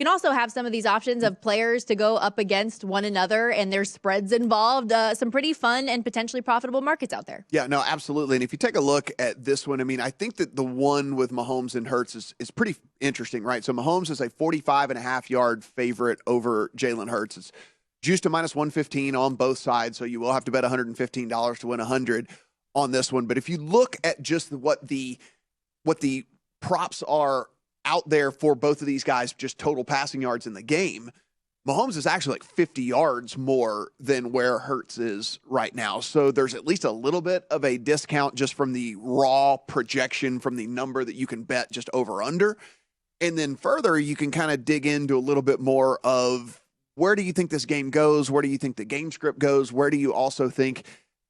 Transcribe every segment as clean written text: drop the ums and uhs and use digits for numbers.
can also have some of these options of players to go up against one another, and there's spreads involved. Some pretty fun and potentially profitable markets out there. Yeah, no, absolutely. And if you take a look at this one, I mean, I think that the one with Mahomes and Hurts is pretty interesting, right? So Mahomes is a 45.5-yard favorite over Jalen Hurts. It's juiced to minus 115 on both sides, so you will have to bet $115 to win 100 on this one. But if you look at just what the props are out there for both of these guys, just total passing yards in the game, Mahomes is actually like 50 yards more than where Hurts is right now. So there's at least a little bit of a discount just from the raw projection from the number that you can bet just over under. And then further, you can kind of dig into a little bit more of where do you think this game goes? Where do you think the game script goes? Where do you also think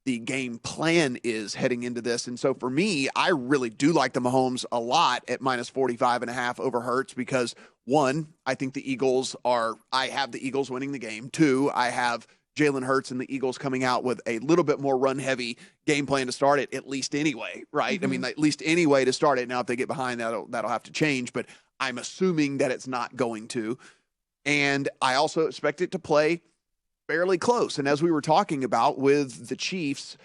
the game plan is heading into this? And so for me, I really do like the Mahomes a lot at minus 45.5 over Hurts because, one, I think I have the Eagles winning the game. Two, I have Jalen Hurts and the Eagles coming out with a little bit more run-heavy game plan to start it, at least anyway, right? Mm-hmm. I mean, at least any way to start it. Now, if they get behind, that'll have to change, but I'm assuming that it's not going to. And I also expect it to play fairly close. And as we were talking about with the Chiefs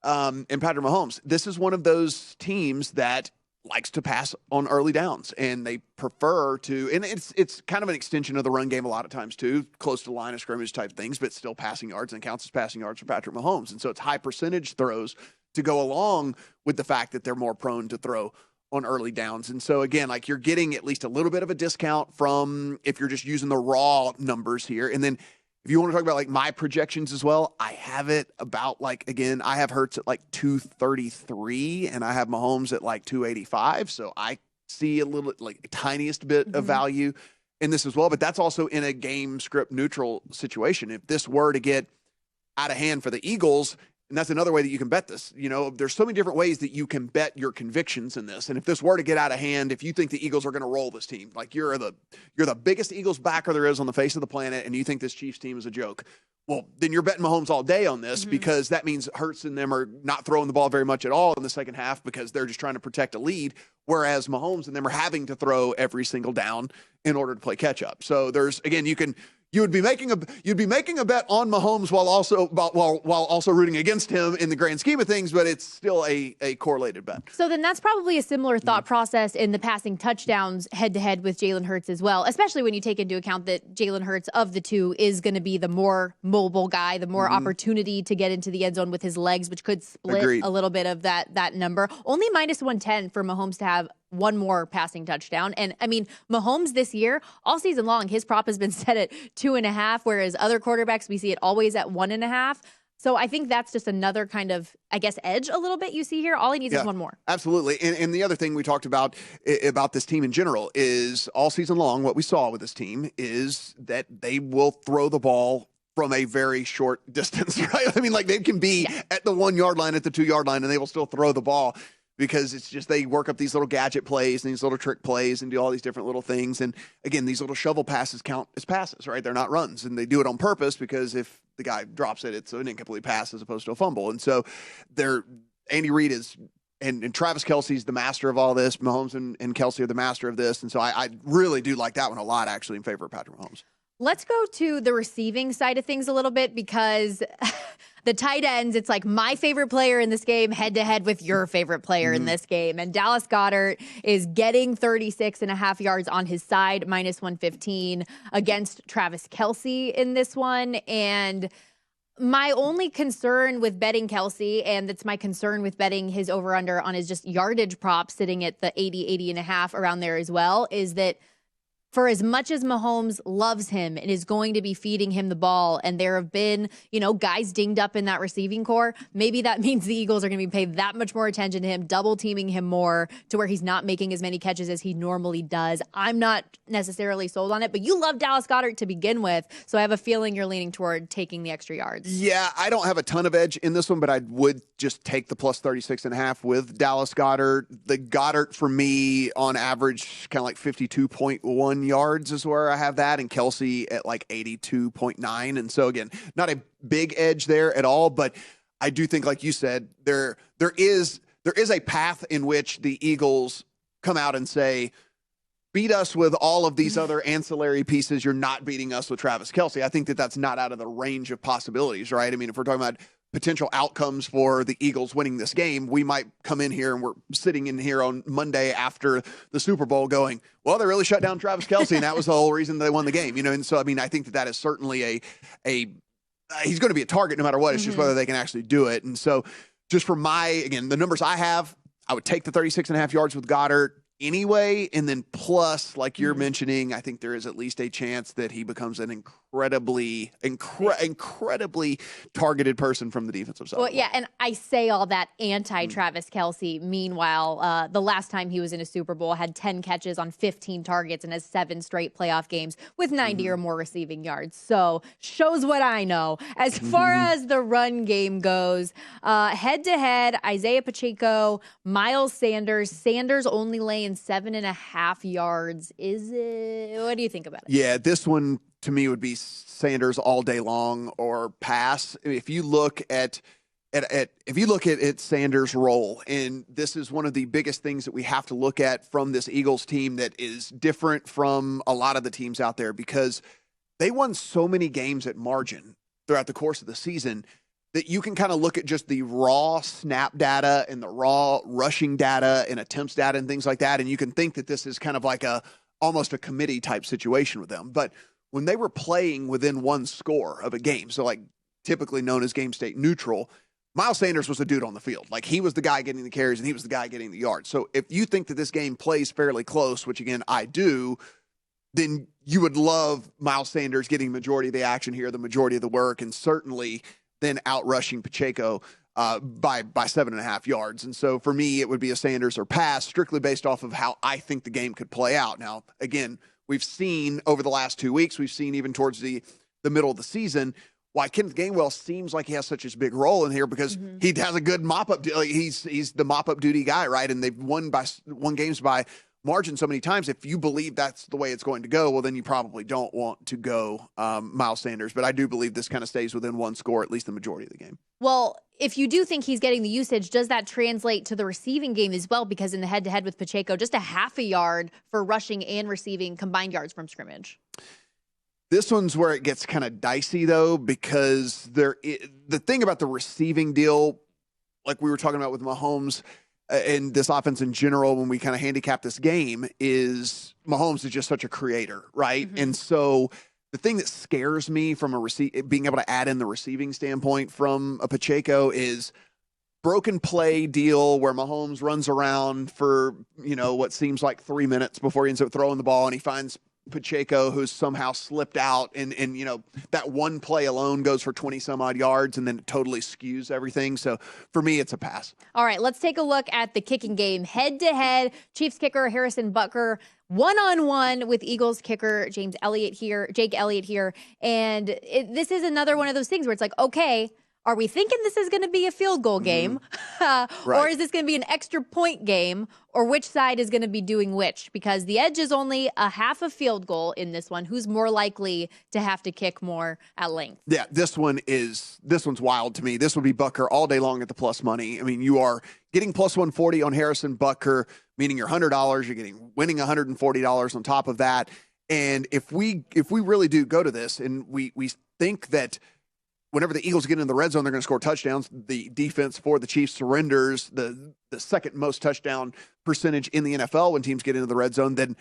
and Patrick Mahomes, this is one of those teams that likes to pass on early downs, and they prefer to, and it's kind of an extension of the run game a lot of times too, close to the line of scrimmage type things, but still passing yards and counts as passing yards for Patrick Mahomes. And so it's high percentage throws to go along with the fact that they're more prone to throw on early downs. And so again, like you're getting at least a little bit of a discount from if you're just using the raw numbers here. And then if you want to talk about like my projections as well, I have it about like, again, I have Hurts at like 233 and I have Mahomes at like 285. So I see a little like tiniest bit of value in this as well, but that's also in a game script neutral situation. If this were to get out of hand for the Eagles, and that's another way that you can bet this. You know, there's so many different ways that you can bet your convictions in this. And if this were to get out of hand, if you think the Eagles are going to roll this team, like you're the biggest Eagles backer there is on the face of the planet, and you think this Chiefs team is a joke, well, then you're betting Mahomes all day on this because that means Hurts and them are not throwing the ball very much at all in the second half because they're just trying to protect a lead, whereas Mahomes and them are having to throw every single down in order to play catch up. So there's, again, you'd be making a bet on Mahomes while also rooting against him in the grand scheme of things, but it's still a correlated bet. So then that's probably a similar thought process in the passing touchdowns head-to-head with Jalen Hurts as well, especially when you take into account that Jalen Hurts of the two is going to be the more mobile guy, the more opportunity to get into the end zone with his legs, which could split a little bit of that number. Only minus 110 for Mahomes to have one more passing touchdown. And I mean, Mahomes this year, all season long, his prop has been set at 2.5, whereas other quarterbacks, we see it always at 1.5. So I think that's just another kind of, I guess, edge a little bit you see here. All he needs is one more. Absolutely. And the other thing we talked about this team in general is all season long, what we saw with this team is that they will throw the ball from a very short distance, right? I mean, like they can be at the 1 yard line, at the 2 yard line, and they will still throw the ball. Because it's just they work up these little gadget plays and these little trick plays and do all these different little things. And again, these little shovel passes count as passes, right? They're not runs. And they do it on purpose because if the guy drops it, it's an incomplete pass as opposed to a fumble. And so Andy Reid is and Travis Kelce's the master of all this. Mahomes and Kelce are the master of this. And so I really do like that one a lot, actually, in favor of Patrick Mahomes. Let's go to the receiving side of things a little bit because the tight ends, it's like my favorite player in this game head-to-head with your favorite player in this game. And Dallas Goedert is getting 36.5 yards on his side, minus 115 against Travis Kelce in this one. And my only concern with betting Kelce, and that's my concern with betting his over-under on his just yardage prop sitting at the 80.5 around there as well, is that for as much as Mahomes loves him and is going to be feeding him the ball, and there have been, guys dinged up in that receiving core, maybe that means the Eagles are going to be paying that much more attention to him, double teaming him more to where he's not making as many catches as he normally does. I'm not necessarily sold on it, but you love Dallas Goedert to begin with, so I have a feeling you're leaning toward taking the extra yards. Yeah, I don't have a ton of edge in this one, but I would just take the plus 36.5 with Dallas Goedert. The Goedert for me on average, kind of like 52.1 yards is where I have that, and Kelce at like 82.9. And so again, not a big edge there at all, but I do think, like you said, there is a path in which the Eagles come out and say, beat us with all of these other ancillary pieces, you're not beating us with Travis Kelce. I think that that's not out of the range of possibilities, right? I mean, if we're talking about potential outcomes for the Eagles winning this game, we might come in here and we're sitting in here on Monday after the Super Bowl going, well, they really shut down Travis Kelce, and that was the whole reason they won the game, you know? And so, I mean, I think that that is certainly he's going to be a target no matter what. It's just whether they can actually do it. And so just for again, the numbers I have, I would take the 36.5 yards with Goddard anyway, and then plus, like you're mentioning, I think there is at least a chance that he becomes an incredibly targeted person from the defensive side. Well, yeah, and I say all that anti-Travis Kelce. Meanwhile, the last time he was in a Super Bowl had 10 catches on 15 targets and has 7 straight playoff games with 90 or more receiving yards. So shows what I know. As far as the run game goes, head-to-head, Isaiah Pacheco, Miles Sanders. Sanders only laying 7.5 yards. What do you think about it? Yeah, this one to me would be Sanders all day long or pass. If you look at Sanders' role, and this is one of the biggest things that we have to look at from this Eagles team that is different from a lot of the teams out there, because they won so many games at margin throughout the course of the season that you can kind of look at just the raw snap data and the raw rushing data and attempts data and things like that, and you can think that this is kind of like almost a committee type situation with them. But when they were playing within one score of a game, so like typically known as game state neutral, Miles Sanders was the dude on the field. Like, he was the guy getting the carries and he was the guy getting the yards. So if you think that this game plays fairly close, which again I do, then you would love Miles Sanders getting the majority of the action here, the majority of the work, and certainly then out rushing Pacheco by 7.5 yards. And so for me, it would be a Sanders or pass, strictly based off of how I think the game could play out. Now, again, we've seen over the last 2 weeks, we've seen even towards the middle of the season, why Kenneth Gainwell seems like he has such a big role in here, because he has a good mop-up. He's the mop-up duty guy, right? And they've won games by margin so many times. If you believe that's the way it's going to go, well, then you probably don't want to go Miles Sanders. But I do believe this kind of stays within one score, at least the majority of the game. Well, if you do think he's getting the usage, does that translate to the receiving game as well? Because in the head-to-head with Pacheco, just a half a yard for rushing and receiving combined yards from scrimmage. This one's where it gets kind of dicey, though, because the thing about the receiving deal, like we were talking about with Mahomes and this offense in general, when we kind of handicap this game, is Mahomes is just such a creator, right? And so the thing that scares me from being able to add in the receiving standpoint from a Pacheco is broken play deal where Mahomes runs around for, what seems like 3 minutes before he ends up throwing the ball, and he finds Pacheco, who's somehow slipped out, and that one play alone goes for 20 some odd yards, and then it totally skews everything. So for me, it's a pass. All right, let's take a look at the kicking game. Head to head, Chiefs kicker Harrison Butker, one-on-one with Eagles kicker Jake Elliott here. And this is another one of those things where it's like, okay, are we thinking this is going to be a field goal game? Or is this going to be an extra point game? Or which side is going to be doing which? Because the edge is only a half a field goal in this one. Who's more likely to have to kick more at length? Yeah, this one's wild to me. This would be Butker all day long at the plus money. I mean, you are getting plus 140 on Harrison Butker, meaning you're $100. You're winning $140 on top of that. And if we really do go to this, and we think that whenever the Eagles get in the red zone, they're going to score touchdowns. The defense for the Chiefs surrenders the second most touchdown percentage in the NFL when teams get into the red zone. Then,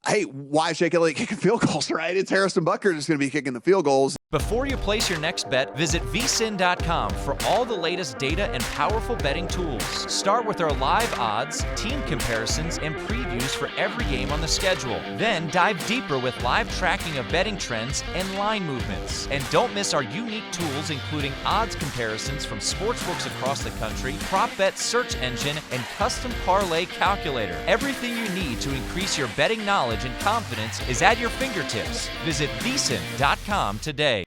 hey, why is Jake Elliott kicking field goals, right? It's Harrison Butker that's going to be kicking the field goals. Before you place your next bet, visit VSiN.com for all the latest data and powerful betting tools. Start with our live odds, team comparisons, and previews for every game on the schedule. Then dive deeper with live tracking of betting trends and line movements. And don't miss our unique tools, including odds comparisons from sportsbooks across the country, prop bet search engine, and custom parlay calculator. Everything you need to increase your betting knowledge and confidence is at your fingertips. Visit VSiN.com today.